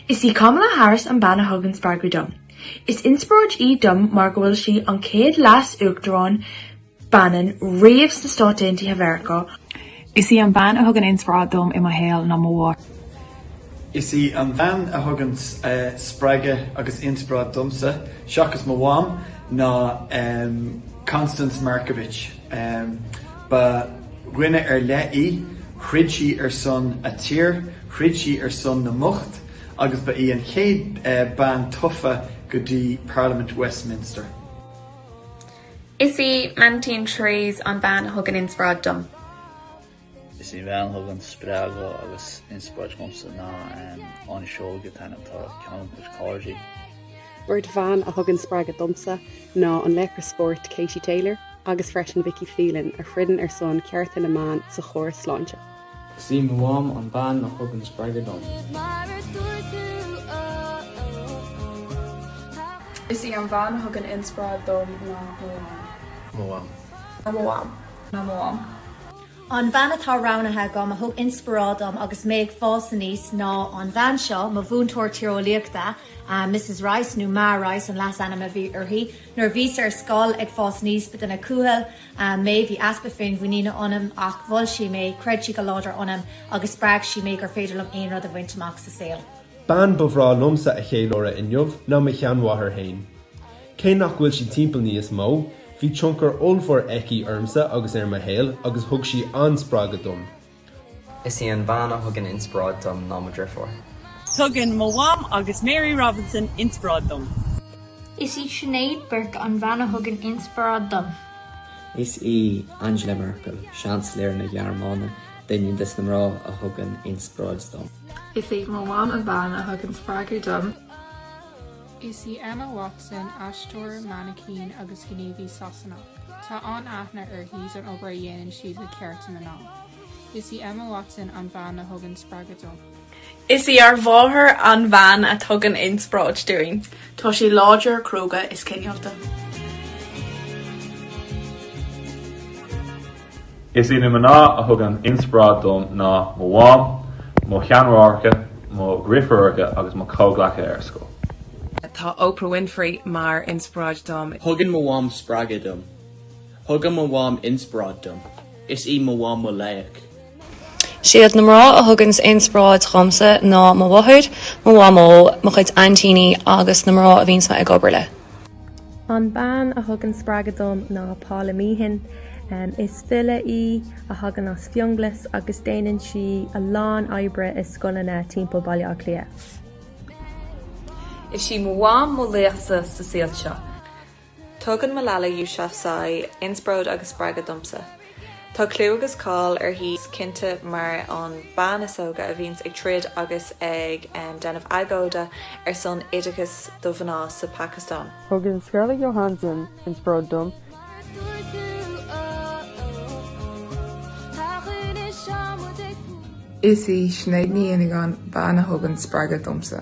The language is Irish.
Is í Kamala Harris an banna thugann spreagadh dom. Is inspirad í dom mar go bhfuil sí an céad leas uachtarán bannan riamh sa Stáit Aontaithe Mheiriceá. Is í an bhean a thugann inspirad dom I mo héal ná mo bhá. Is í an bhean a thugann spreagadh agus inspirad domsa seachas mo bhám ná Constance Markovich. Ba rinne leí, chrid sí son a tír, chrid sí son na mucht, agus ba í an chéad ban tufa go dtí Parliament Westminster. Is í Mantine Trees an ban a thugann inspirad dom. Is í bhean thugann spreagadh agus inspirad domsa ná an seolga tainam tá Campus College. Word van a thugann spreagadh domsa ná an lecre sport Katie Taylor agus freisin Vicky Phelan ar fridin son cearta na man sa chóir sláinte. Sí mhuam an ban a thugann spreagadh dom. Is í an bhean a thugann inspirad dom ná Mhuam. ná mhuam. An bhean atá ránathe go a thug inspirádom agus méid fása níos ná an bhean seo má bhúntóir tíreolaíochta Mrs. Rice nó Má Rice an las anam a bhí orthaí nuair bhís ar scáil ag fás níos be na cúhal mé bhí aspa féin bhuiína onam ach bhil si mé creid si go láidir onam agus sppraag si mé gur féidir le aon rud a bhaintach sa saoil. Ban bhrá lomsa a chéalóra inniuh ná me cheanmhathair hain. Cé nach bhfuil si timpeall níos mó, bhí tionchar olmhór eici ormsa agus ar mahéal agus thug si an spreagadh dom. Is í an bhean a thugann inspirad dom ná mo ddrifor. Thugann mhuam agus Mary Robinson inspirad dom. Is í Sinead Burke an bhean a thugann inspirad dom. Is í Angela Merkel, Chancellor na Gearmána, daoine dis na mrá a thugann inspirad dom. Is í mhuam an bhean a thugann spreagadh dom. Is í Emma Watson, Astor, Manakeen agus Gnéví Sassanach. Tá an aithne ar hís an obair dhéanann siad le cearta na ná. Is í Emma Watson an bhean a thugann spreagadh dom. Is í ar bháthair an bhean a thugann inspirad dúinn. Tá sí láidir cróga is cinnealta. Is í na maná a thugann inspirad dom ná mo bhám, mo cheanmharcha, mo grifarcha agus mo cóglacha ar scoil. Tá Oprah Winfrey mar inspirad dom. Thugann mhuam spreagadh dom. Thugann mhuam inspirad dom. Is í mhuam mo leic. Siad na mrá a thugann inspirad chomsa ná mo bhathúd, mo bhám ó mo chuid Antíní agus na mrá a bhíonn sa ag obair le. An ban a thugann spreagadh dom ná Pála Meehan. Is fila í a hagan as fionglas agus déanann si a lán oibre is scolanna timpeall Baile Átha Cliath. Is sí mhuam mo léachsa sa saoil seo. Tugann Malala Yousafzai inspirad agus spreagadh domsa. Tá clú agus cáil ar hís cinnte mar an ban is óga a bhíonn ag tríd agus ag denmh agóda ar son Oideachas do Bhanás sa Pakistan. Thugann Scarlett Johansson inspirad dom. Is í Sinead ní an bhean a thugann spreagadh domsa.